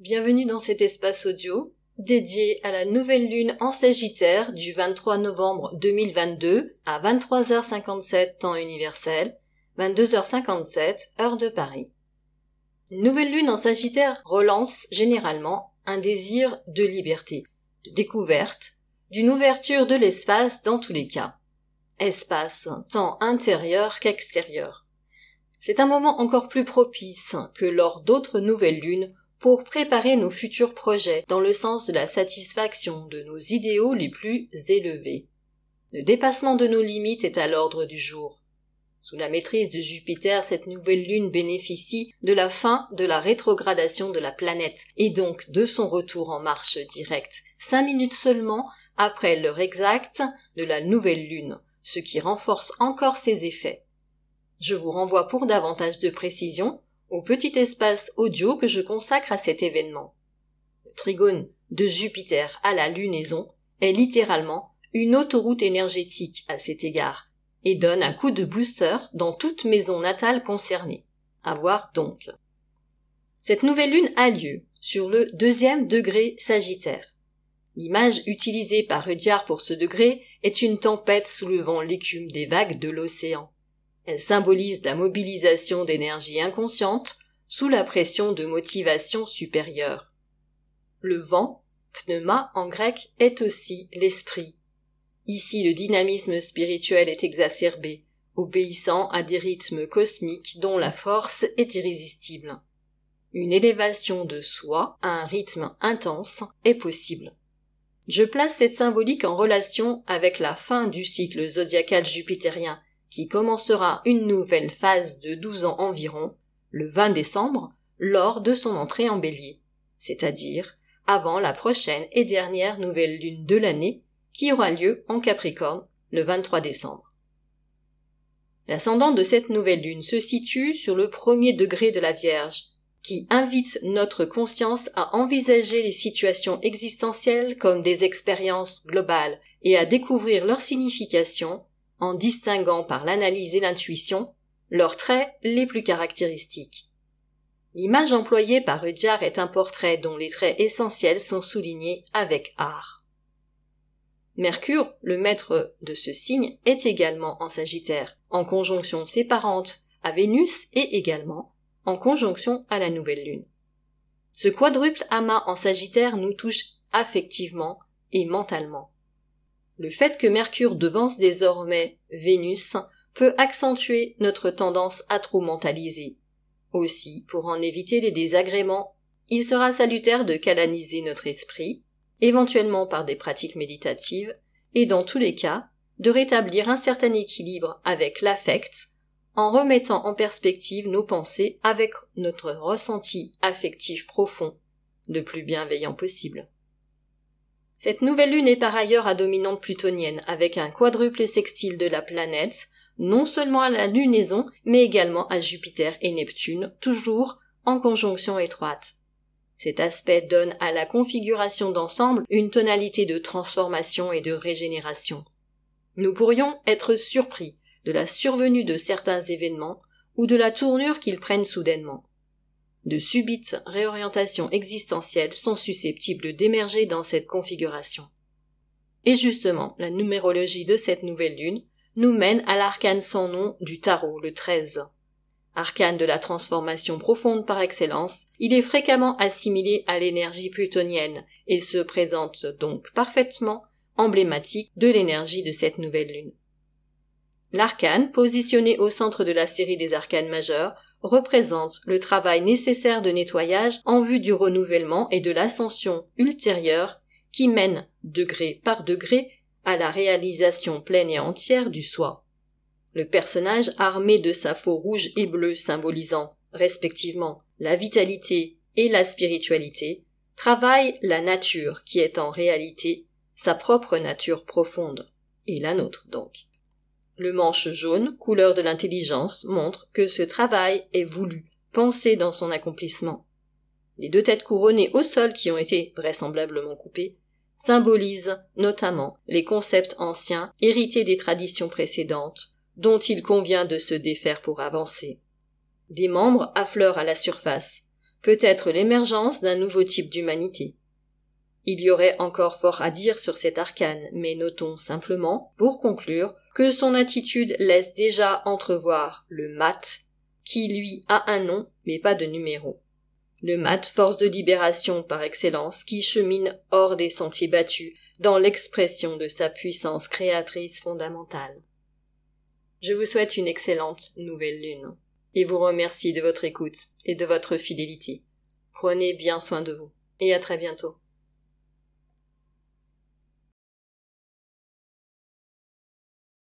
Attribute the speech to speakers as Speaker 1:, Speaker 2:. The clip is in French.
Speaker 1: Bienvenue dans cet espace audio dédié à la nouvelle lune en Sagittaire du 23 novembre 2022 à 23h57 temps universel, 22h57 heure de Paris. Une nouvelle lune en Sagittaire relance généralement un désir de liberté, de découverte, d'une ouverture de l'espace dans tous les cas. Espace tant intérieur qu'extérieur. C'est un moment encore plus propice que lors d'autres nouvelles lunes pour préparer nos futurs projets dans le sens de la satisfaction de nos idéaux les plus élevés. Le dépassement de nos limites est à l'ordre du jour. Sous la maîtrise de Jupiter, cette nouvelle lune bénéficie de la fin de la rétrogradation de la planète et donc de son retour en marche directe, 5 minutes seulement après l'heure exacte de la nouvelle lune, ce qui renforce encore ses effets. Je vous renvoie pour davantage de précision au petit espace audio que je consacre à cet événement. Le trigone de Jupiter à la lunaison est littéralement une autoroute énergétique à cet égard et donne un coup de booster dans toute maison natale concernée. À voir donc. Cette nouvelle lune a lieu sur le 2e degré Sagittaire. L'image utilisée par Rudyard pour ce degré est une tempête soulevant l'écume des vagues de l'océan. Elle symbolise la mobilisation d'énergie inconsciente sous la pression de motivation supérieure. Le vent, pneuma en grec, est aussi l'esprit. Ici, le dynamisme spirituel est exacerbé, obéissant à des rythmes cosmiques dont la force est irrésistible. Une élévation de soi à un rythme intense est possible. Je place cette symbolique en relation avec la fin du cycle zodiacal jupitérien, qui commencera une nouvelle phase de 12 ans environ, le 20 décembre, lors de son entrée en Bélier, c'est-à-dire avant la prochaine et dernière nouvelle lune de l'année, qui aura lieu en Capricorne le 23 décembre. L'ascendant de cette nouvelle lune se situe sur le 1er degré de la Vierge, qui invite notre conscience à envisager les situations existentielles comme des expériences globales et à découvrir leur signification en distinguant par l'analyse et l'intuition leurs traits les plus caractéristiques. L'image employée par Rudyard est un portrait dont les traits essentiels sont soulignés avec art. Mercure, le maître de ce signe, est également en Sagittaire, en conjonction séparante à Vénus et également en conjonction à la nouvelle lune. Ce quadruple amas en Sagittaire nous touche affectivement et mentalement. Le fait que Mercure devance désormais Vénus peut accentuer notre tendance à trop mentaliser. Aussi, pour en éviter les désagréments, il sera salutaire de canaliser notre esprit, éventuellement par des pratiques méditatives, et dans tous les cas, de rétablir un certain équilibre avec l'affect, en remettant en perspective nos pensées avec notre ressenti affectif profond, le plus bienveillant possible. Cette nouvelle lune est par ailleurs à dominante plutonienne, avec un quadruple sextile de la planète, non seulement à la lunaison, mais également à Jupiter et Neptune, toujours en conjonction étroite. Cet aspect donne à la configuration d'ensemble une tonalité de transformation et de régénération. Nous pourrions être surpris de la survenue de certains événements ou de la tournure qu'ils prennent soudainement. De subites réorientations existentielles sont susceptibles d'émerger dans cette configuration. Et justement, la numérologie de cette nouvelle lune nous mène à l'arcane sans nom du tarot, le 13. Arcane de la transformation profonde par excellence, il est fréquemment assimilé à l'énergie plutonienne et se présente donc parfaitement emblématique de l'énergie de cette nouvelle lune. L'arcane, positionné au centre de la série des arcanes majeurs, représente le travail nécessaire de nettoyage en vue du renouvellement et de l'ascension ultérieure qui mène, degré par degré, à la réalisation pleine et entière du soi. Le personnage armé de sa faux rouge et bleu symbolisant, respectivement, la vitalité et la spiritualité, travaille la nature qui est en réalité sa propre nature profonde, et la nôtre donc. Le manche jaune, couleur de l'intelligence, montre que ce travail est voulu, pensé dans son accomplissement. Les 2 têtes couronnées au sol qui ont été vraisemblablement coupées symbolisent notamment les concepts anciens hérités des traditions précédentes, dont il convient de se défaire pour avancer. Des membres affleurent à la surface, peut-être l'émergence d'un nouveau type d'humanité. Il y aurait encore fort à dire sur cet arcane, mais notons simplement, pour conclure, que son attitude laisse déjà entrevoir le mat, qui lui a un nom, mais pas de numéro. Le mat, force de libération par excellence, qui chemine hors des sentiers battus, dans l'expression de sa puissance créatrice fondamentale. Je vous souhaite une excellente nouvelle lune, et vous remercie de votre écoute et de votre fidélité. Prenez bien soin de vous, et à très bientôt.